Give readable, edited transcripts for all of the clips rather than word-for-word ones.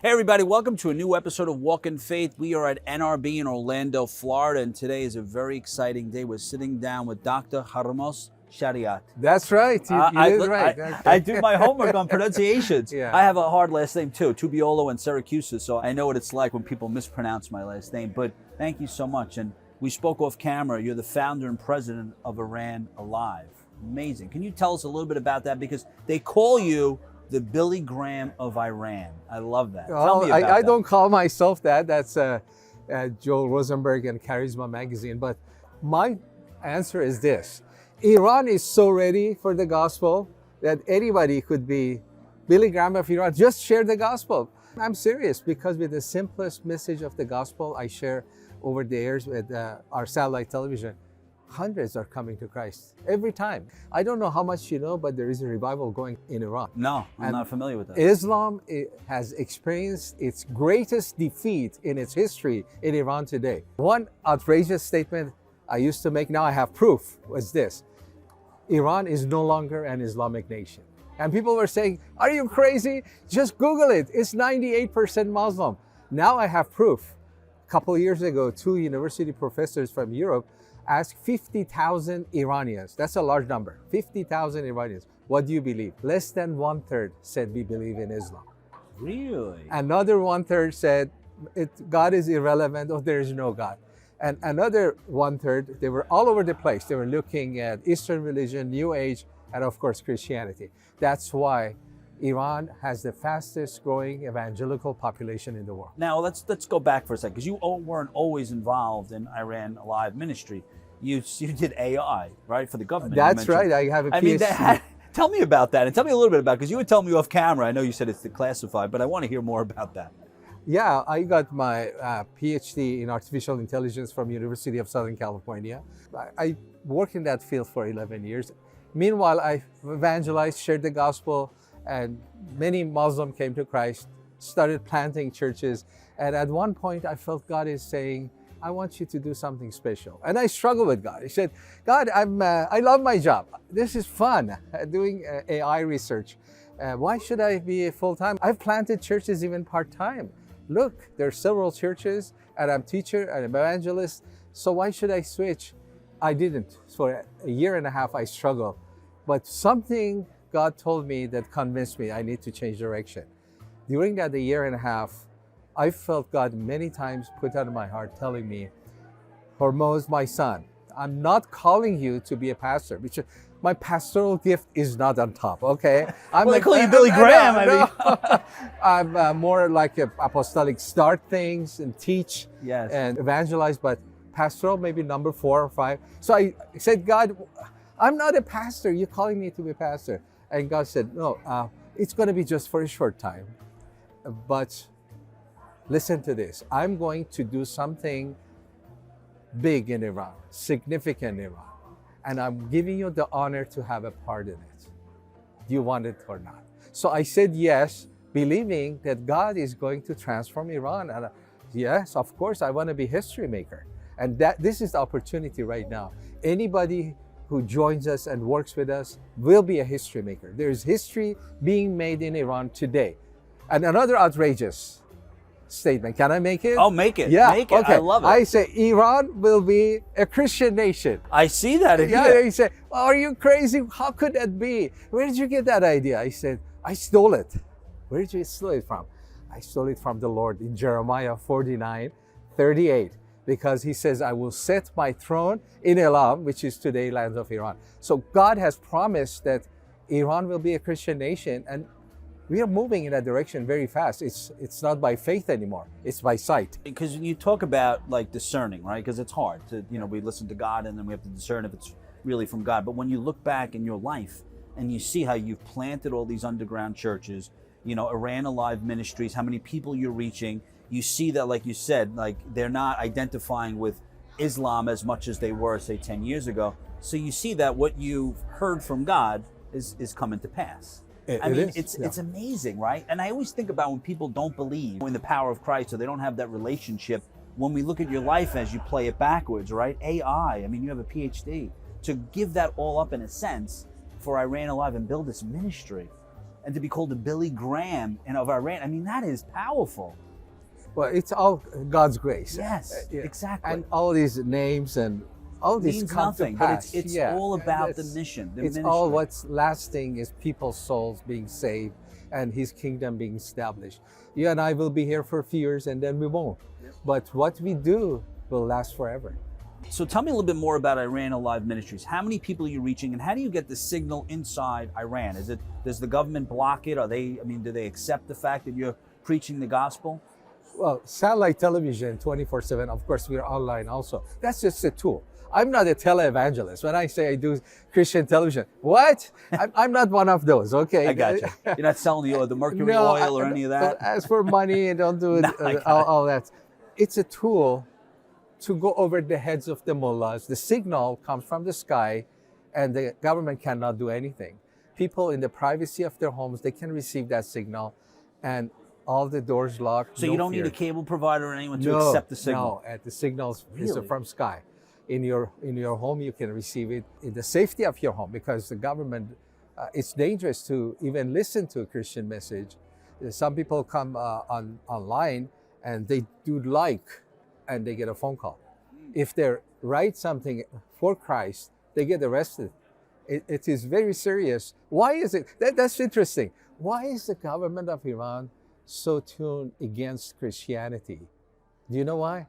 Hey everybody, welcome to a new episode of Walk in Faith. We are at NRB in Orlando, Florida, and today is a very exciting day. We're sitting down with Dr. Hormoz Shariat. That's right. You did right. I do my homework on pronunciations. Yeah. I have a hard last name too, Tubiolo and Syracusa, so I know what it's like when people mispronounce my last name. But thank you so much. And we spoke off camera. You're the founder and president of Iran Alive. Amazing. Can you tell us a little bit about that? Because they call you the Billy Graham of Iran. I love that. Tell me about I that. don't call myself that. That's Joel Rosenberg and Charisma magazine. But my answer is this. Iran is so ready for the gospel that anybody could be Billy Graham of Iran. Just share the gospel. I'm serious, because with the simplest message of the gospel I share over the years with our satellite television, hundreds are coming to Christ every time. I don't know how much you know, but there is a revival going in Iran. No, I'm not familiar with that. Islam has experienced its greatest defeat in its history in Iran today. One outrageous statement I used to make, now I have proof, was this: Iran is no longer an Islamic nation. And people were saying, are you crazy? Just Google it. It's 98% Muslim. Now I have proof. A couple of years ago, two university professors from Europe asked 50,000 Iranians, that's a large number, 50,000 Iranians, what do you believe? Less than 1/3 said we believe in Islam. Really? Another 1/3 said God is irrelevant, or there is no God. And another 1/3, they were all over the place. They were looking at Eastern religion, New Age, and of course Christianity. That's why Iran has the fastest growing evangelical population in the world. Now let's go back for a second, because you weren't always involved in Iran Alive ministry. You did AI, right, for the government. That's right. I have a PhD. Tell me about that, and tell me a little bit about it, because you were telling me off camera. I know you said it's declassified, but I want to hear more about that. Yeah, I got my PhD in artificial intelligence from University of Southern California. I worked in that field for 11 years. Meanwhile, I evangelized, shared the gospel, and many Muslims came to Christ, started planting churches. And at one point, I felt God is saying, I want you to do something special. And I struggled with God. I said, God, I love my job. This is fun, doing AI research. Why should I be full-time? I've planted churches even part-time. Look, there are several churches, and I'm a teacher and an evangelist, so why should I switch? I didn't. For a year and a half, I struggled. But something God told me that convinced me I need to change direction. During that year and a half, I felt God many times put out of my heart telling me, Hormoz, my son, I'm not calling you to be a pastor, because my pastoral gift is not on top, okay? They call you Billy Graham. I'm more like an apostolic, start things and teach and evangelize, but pastoral maybe number 4 or 5. So I said, God, I'm not a pastor. You're calling me to be a pastor. And God said, no, it's going to be just for a short time. But listen to this. I'm going to do something big in Iran, significant in Iran. And I'm giving you the honor to have a part in it. Do you want it or not? So I said yes, believing that God is going to transform Iran. And yes, of course, I want to be a history maker. And this is the opportunity right now. Anybody who joins us and works with us will be a history maker. There is history being made in Iran today. And another outrageous statement. Can I make it? Oh, make it. Yeah, make it. Okay. I love it. I say Iran will be a Christian nation. I see that. Yeah, he said, are you crazy? How could that be? Where did you get that idea? I said, I stole it. Where did you steal it from? I stole it from the Lord in Jeremiah 49:38. Because he says, I will set my throne in Elam, which is today land of Iran. So God has promised that Iran will be a Christian nation, and we are moving in that direction very fast. It's not by faith anymore, it's by sight. Because you talk about like discerning, right? Because it's hard to, we listen to God and then we have to discern if it's really from God. But when you look back in your life and you see how you've planted all these underground churches, Iran Alive Ministries, how many people you're reaching, you see that, like you said, like they're not identifying with Islam as much as they were, say, 10 years ago. So you see that what you've heard from God is coming to pass. It's amazing, right? And I always think about when people don't believe in the power of Christ, or they don't have that relationship. When we look at your life as you play it backwards, right? AI, you have a PhD. To give that all up in a sense for Iran Alive and build this ministry. and to be called the Billy Graham of Iran. I mean, that is powerful. Well, it's all God's grace. Yes, Yeah. exactly. And all these names and all these means come nothing, to but pass. it's Yeah. all about the It's- mission. The It's ministry. all what's lasting is people's souls being saved and His kingdom being established. You and I will be here for a few years and then we won't. But what we do will last forever. So tell me a little bit more about Iran Alive Ministries. How many people are you reaching, and how do you get the signal inside Iran? Does the government block it? Do they accept the fact that you're preaching the gospel? Well, satellite television 24/7, of course, we're online also. That's just a tool. I'm not a televangelist. When I say I do Christian television, what? I'm not one of those, okay? I got you. You're not selling the mercury No, oil or any of that? Don't ask for money and don't do it, No, I got all that. It's a tool to go over the heads of the mullahs. The signal comes from the sky and the government cannot do anything. People in the privacy of their homes, they can receive that signal and all the doors locked. So no you don't fear. need a cable provider or anyone to accept the signal? No, the signals is Really? from sky. In your home, you can receive it in the safety of your home because the government, it's dangerous to even listen to a Christian message. Some people come online and they do and they get a phone call. If they write something for Christ, they get arrested. It is very serious. Why is it? That's interesting. Why is the government of Iran so tuned against Christianity? Do you know why?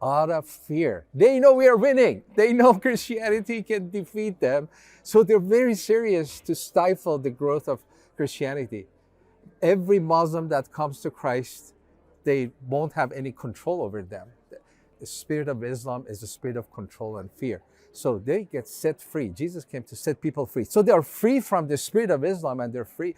Out of fear. They know we are winning. They know Christianity can defeat them. So they're very serious to stifle the growth of Christianity. Every Muslim that comes to Christ, they won't have any control over them. The spirit of Islam is a spirit of control and fear. So they get set free. Jesus came to set people free. So they are free from the spirit of Islam and they're free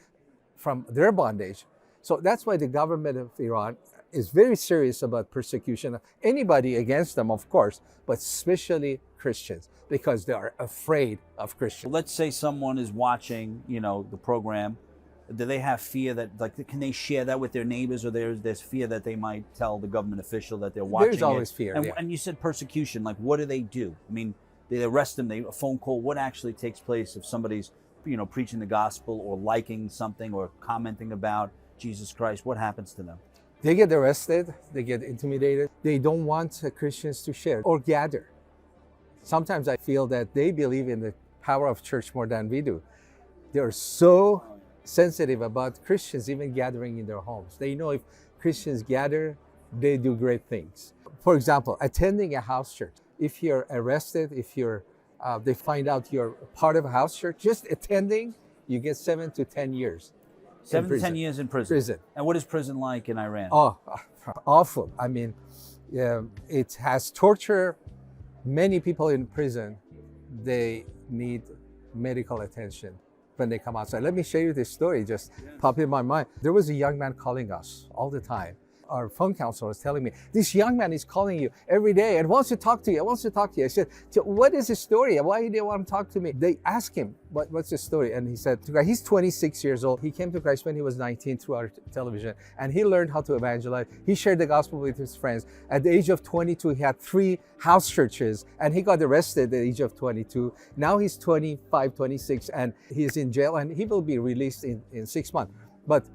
from their bondage. So that's why the government of Iran is very serious about persecution. Anybody against them, of course, but especially Christians, because they are afraid of Christians. Let's say someone is watching, the program. Do they have fear that, can they share that with their neighbors, or there's fear that they might tell the government official that they're watching? There's always fear. And you said persecution. What do they do? I mean, they arrest them. A phone call. What actually takes place if somebody's, preaching the gospel or liking something or commenting about Jesus Christ? What happens to them? They get arrested, they get intimidated. They don't want Christians to share or gather. Sometimes I feel that they believe in the power of church more than we do. They're so sensitive about Christians even gathering in their homes. They know if Christians gather, they do great things. For example, attending a house church. If you're arrested, they find out you're part of a house church, just attending, you get 7 to 10 years. 7 to 10 years in prison. And what is prison like in Iran? Oh, awful. I mean, it has torture. Many people in prison, they need medical attention when they come outside. Let me share you this story, just popped in my mind. There was a young man calling us all the time. Our phone counselor was telling me, this young man is calling you every day and wants to talk to you. I said, what is his story? Why do they want to talk to me? They asked him, what's the story? And he said, he's 26 years old. He came to Christ when he was 19 through our television, and he learned how to evangelize. He shared the gospel with his friends. At the age of 22, he had 3 house churches, and he got arrested at the age of 22. Now he's 25, 26, and he's in jail, and he will be released in 6 months. But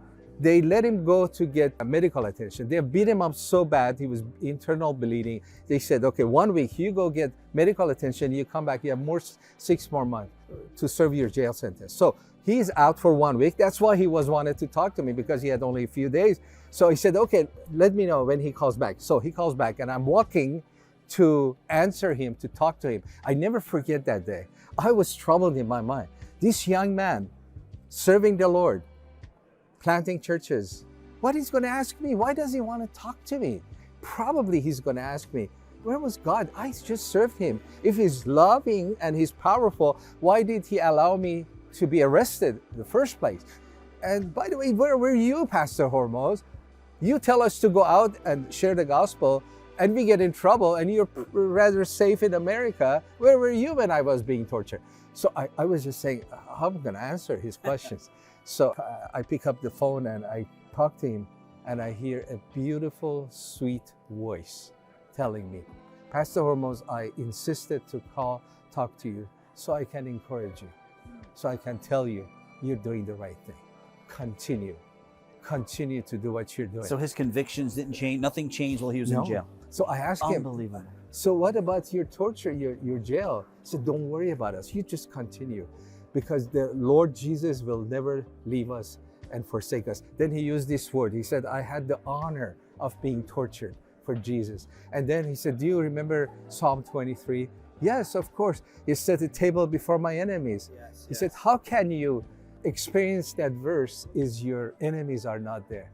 they let him go to get medical attention. They beat him up so bad, he was internal bleeding. They said, okay, 1 week, you go get medical attention, you come back, you have 6 more months to serve your jail sentence. So he's out for 1 week. That's why he wanted to talk to me, because he had only a few days. So he said, okay, let me know when he calls back. So he calls back, and I'm walking to answer him, to talk to him. I never forget that day. I was troubled in my mind. This young man serving the Lord, planting churches. What he's going to ask me? Why does he want to talk to me? Probably he's going to ask me, where was God? I just served him. If he's loving and he's powerful, why did he allow me to be arrested in the first place? And by the way, where were you, Pastor Hormoz? You tell us to go out and share the gospel, and we get in trouble, and you're rather safe in America. Where were you when I was being tortured? So I was just saying, how am I going to answer his questions? So I pick up the phone and I talk to him, and I hear a beautiful, sweet voice telling me, Pastor Hormoz, I insisted to talk to you so I can encourage you, so I can tell you you're doing the right thing. continue to do what you're doing. So his convictions didn't change. Nothing changed while he was in jail. So I asked him, Unbelievable. so what about your torture, your jail? He said, don't worry about us. You just continue, because the Lord Jesus will never leave us and forsake us. Then he used this word. He said, I had the honor of being tortured for Jesus. And then he said, do you remember Psalm 23? Yes, of course. He set a table before my enemies. He said, how can you experience that verse if your enemies are not there?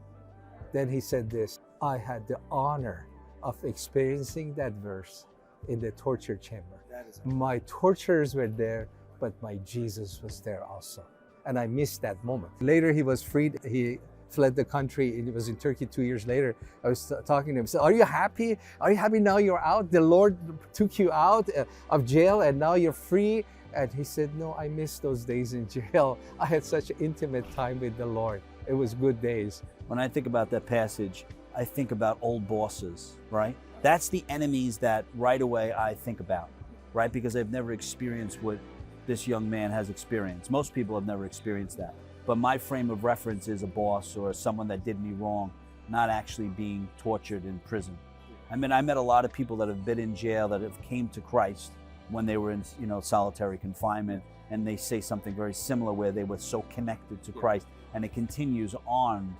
Then he said this, I had the honor of experiencing that verse in the torture chamber. My torturers were there, but my Jesus was there also. And I missed that moment. Later he was freed. He fled the country, and he was in Turkey 2 years later. I was talking to him. So, are you happy? Are you happy now you're out? The Lord took you out of jail and now you're free? And he said, no, I missed those days in jail. I had such intimate time with the Lord. It was good days. When I think about that passage, I think about old bosses, right? That's the enemies that right away I think about, right? Because I've never experienced what this young man has experienced. Most people have never experienced that. But my frame of reference is a boss or someone that did me wrong, not actually being tortured in prison. I mean, I met a lot of people that have been in jail that have came to Christ when they were in, solitary confinement, and they say something very similar where they were so connected to Christ, and it continues on,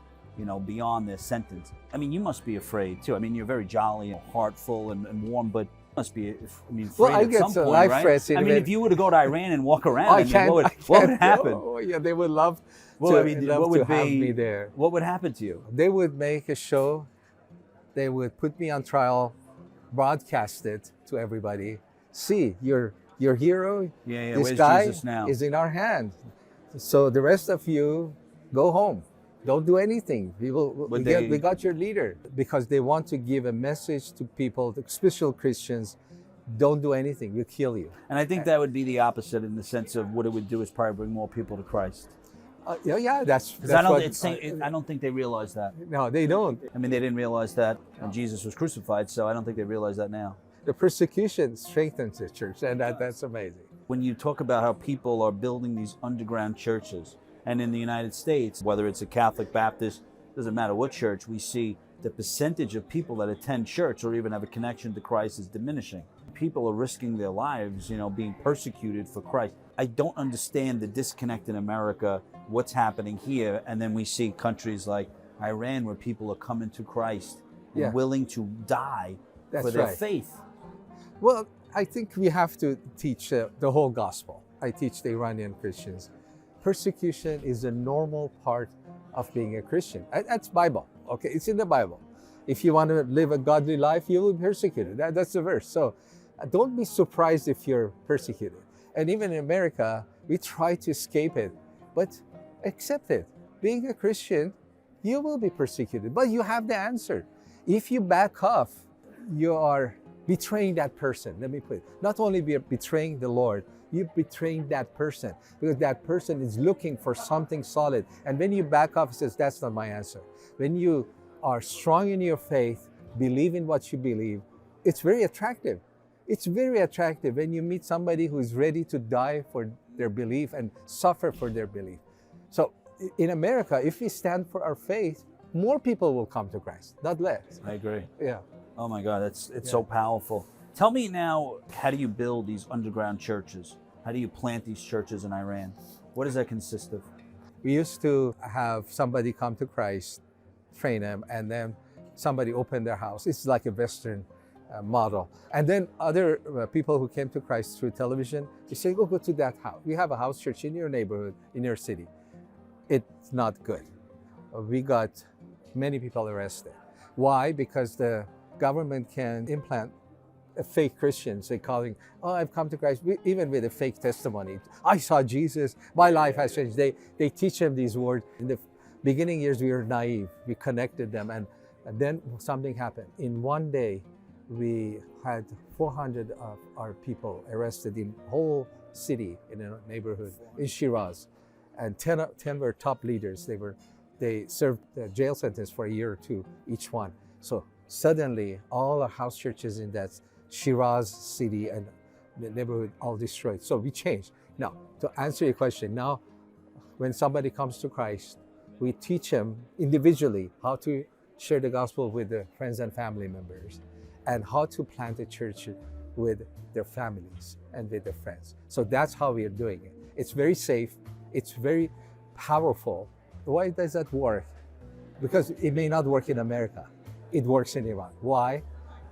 beyond their sentence. I mean, you must be afraid too. I mean, you're very jolly and heartful and warm, but must be, afraid well, I at get some point, life right? threats. I mean, if you were to go to Iran and walk around, what would happen? Oh, yeah, they would love Well, to, I mean, love what would to have be- me there. What would happen to you? They would make a show. They would put me on trial, broadcast it to everybody. See, your hero, Yeah, this where's guy Jesus now? is in our hand. So the rest of you, go home. Don't do anything. We got your leader. Because they want to give a message to people, especially Christians, don't do anything, we'll kill you. And I think that would be the opposite in the sense of what it would do is probably bring more people to Christ. That's Because what, I don't think they realize that. no, they don't. I mean, they didn't realize that when Jesus was crucified, so I don't think they realize that now. The persecution strengthens the church, and that's amazing. When you talk about how people are building these underground churches, and in the United States, whether it's a Catholic, Baptist, doesn't matter what church, we see the percentage of people that attend church or even have a connection to Christ is diminishing. People are risking their lives, being persecuted for Christ. I don't understand the disconnect in America, what's happening here, and then we see countries like Iran where people are coming to Christ and willing to die for their faith. Well, I think we have to teach the whole gospel. I teach the Iranian Christians. Persecution is a normal part of being a Christian. That's Bible, okay? It's in the Bible. If you want to live a godly life, you will be persecuted. That's the verse. So don't be surprised if you're persecuted. And even in America, we try to escape it, but accept it. Being a Christian, you will be persecuted, but you have the answer. If you back off, you are betraying that person. Let me put it. Not only be betraying the Lord, you're betraying that person, because that person is looking for something solid. And when you back off, it says, that's not my answer. When you are strong in your faith, believe in what you believe, it's very attractive. It's very attractive when you meet somebody who is ready to die for their belief and suffer for their belief. So in America, if we stand for our faith, more people will come to Christ, not less. I agree. Yeah. Oh my God, it's so powerful. Tell me now, how do you build these underground churches? How do you plant these churches in Iran? What does that consist of? We used to have somebody come to Christ, train them, and then somebody open their house. It's like a Western model. And then other people who came to Christ through television, we say, go to that house. We have a house church in your neighborhood, in your city. It's not good. We got many people arrested. Why? Because the government can implant a fake Christians. They're calling, oh, I've come to Christ, even with a fake testimony. I saw Jesus, my life has changed. They teach them these words. In the beginning years, we were naive. We connected them, and then something happened. In one day, we had 400 of our people arrested in whole city, in a neighborhood in Shiraz. And 10 were top leaders. They served the jail sentence for a year or two, each one. So suddenly, all the house churches in that Shiraz city and the neighborhood all destroyed. So we changed. Now, to answer your question, now when somebody comes to Christ, we teach them individually how to share the gospel with their friends and family members, and how to plant a church with their families and with their friends. So that's how we are doing it. It's very safe. It's very powerful. Why does that work? Because it may not work in America. It works in Iran. Why?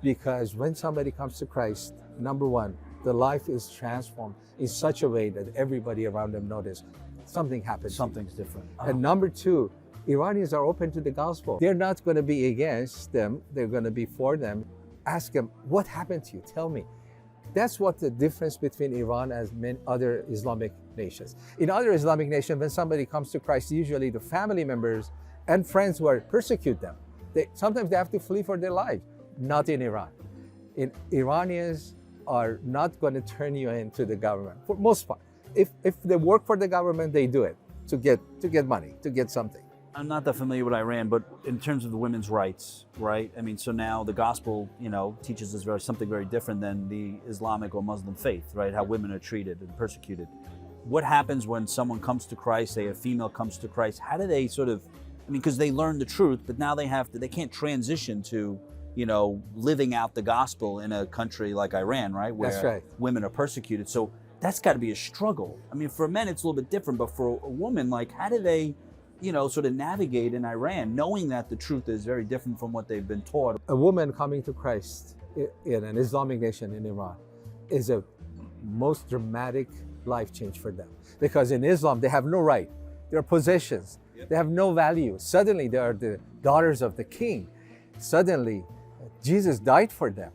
Because when somebody comes to Christ, number one, the life is transformed in such a way that everybody around them notice something happened. Something's different. And number two, Iranians are open to the gospel. They're not going to be against them. They're going to be for them. Ask them, what happened to you? Tell me. That's what the difference between Iran and many other Islamic nations. In other Islamic nations, when somebody comes to Christ, usually the family members and friends will persecute them. Sometimes they have to flee for their lives. Not in Iran. Iranians are not going to turn you into the government, for most part. If they work for the government, they do it to get money, to get something. I'm not that familiar with Iran, but in terms of the women's rights, right? I mean, so now the gospel, teaches us something very different than the Islamic or Muslim faith, right? How women are treated and persecuted. What happens when someone comes to Christ, say a female comes to Christ? How do they because they learn the truth, but now they can't transition to, living out the gospel in a country like Iran, right? Where That's right. Women are persecuted. So that's got to be a struggle. I mean, for men, it's a little bit different, but for a woman, how do they, sort of navigate in Iran, knowing that the truth is very different from what they've been taught? A woman coming to Christ in an Islamic nation in Iran is a most dramatic life change for them. Because in Islam, they have no right. They're possessions. They have no value. Suddenly, they are the daughters of the king. Suddenly, Jesus died for them.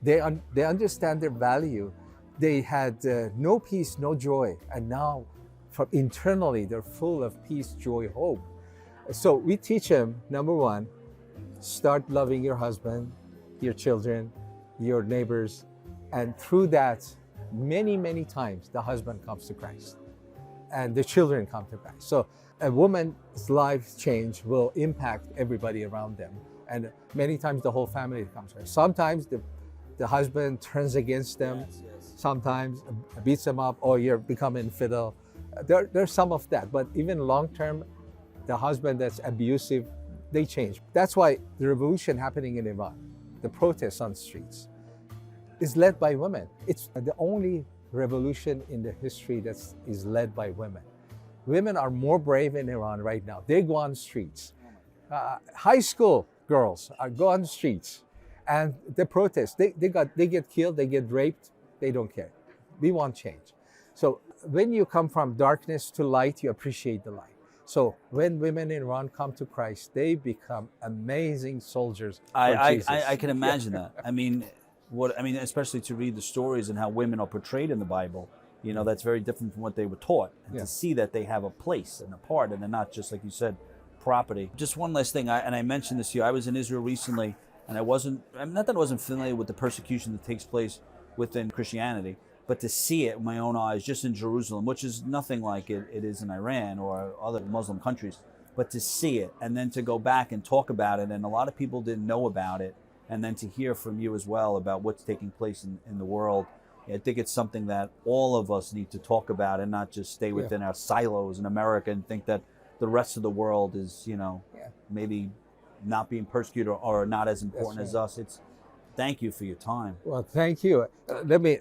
They understand their value. They had no peace, no joy. And now, internally, they're full of peace, joy, hope. So we teach them, number one, start loving your husband, your children, your neighbors. And through that, many, many times, the husband comes to Christ and the children come to Christ. So a woman's life change will impact everybody around them. And many times the whole family comes to Christ. Sometimes the husband turns against them. Sometimes beats them up, or you're becoming infidel. There's some of that, but even long term, the husband that's abusive, they change. That's why the revolution happening in Iran, the protests on streets, is led by women. It's the only revolution in the history that is led by women. Women are more brave in Iran right now. They go on streets. High school girls go on the streets, and they protest. They get killed, they get raped. They don't care. We want change. So when you come from darkness to light, you appreciate the light. So when women in Iran come to Christ, they become amazing soldiers for Jesus. I can imagine that. I mean, especially to read the stories and how women are portrayed in the Bible, that's very different from what they were taught. And to see that they have a place and a part, and they're not just, like you said, property. Just one last thing, I mentioned this to you. I was in Israel recently, and not that I wasn't familiar with the persecution that takes place within Christianity, but to see it with my own eyes just in Jerusalem, which is nothing like it is in Iran or other Muslim countries, but to see it and then to go back and talk about it, and a lot of people didn't know about it, and then to hear from you as well about what's taking place in the world. I think it's something that all of us need to talk about and not just stay within our silos in America and think that the rest of the world is, maybe not being persecuted or not as important as us. Thank you for your time. Well, thank you. Let me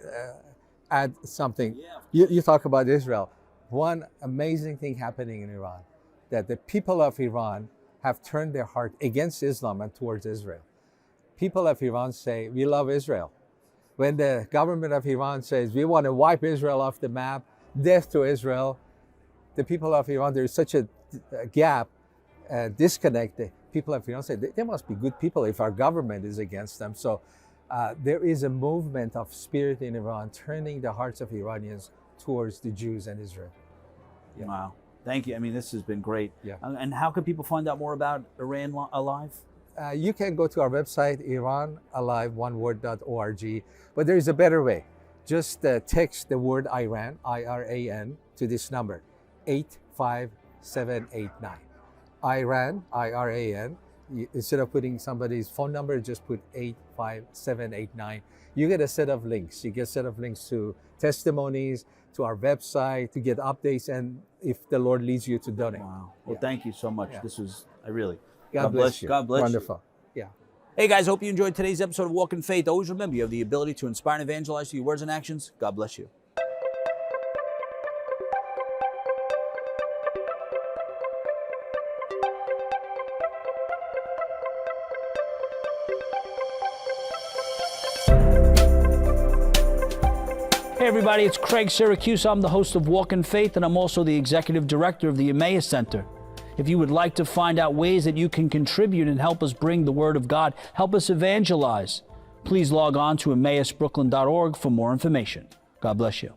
add something. You talk about Israel. One amazing thing happening in Iran, that the people of Iran have turned their heart against Islam and towards Israel. People of Iran say, we love Israel. When the government of Iran says, we want to wipe Israel off the map, death to Israel, the people of Iran, there is such a gap, disconnect. The people of Iran say, they must be good people if our government is against them. So there is a movement of spirit in Iran turning the hearts of Iranians towards the Jews and Israel. Yeah. Wow. Thank you. I mean, this has been great. Yeah. And how can people find out more about Iran Alive? You can go to our website, iranalive.org, but there is a better way. Just text the word Iran, I-R-A-N, to this number, 85789. Iran, I-R-A-N. Instead of putting somebody's phone number, just put 85789. You get a set of links. You get a set of links to testimonies, to our website, to get updates, and if the Lord leads you to donate. Wow. Well, thank you so much. Yeah. This was, I really. God bless you. God bless Wonderful. you. Yeah. Hey guys, hope you enjoyed today's episode of Walk in Faith. Always remember, you have the ability to inspire and evangelize through your words and actions. God bless you. Hey everybody, it's Craig Syracusa. I'm the host of Walk in Faith, and I'm also the executive director of the Emmaus Center. If you would like to find out ways that you can contribute and help us bring the Word of God, help us evangelize, please log on to emmausbrooklyn.org for more information. God bless you.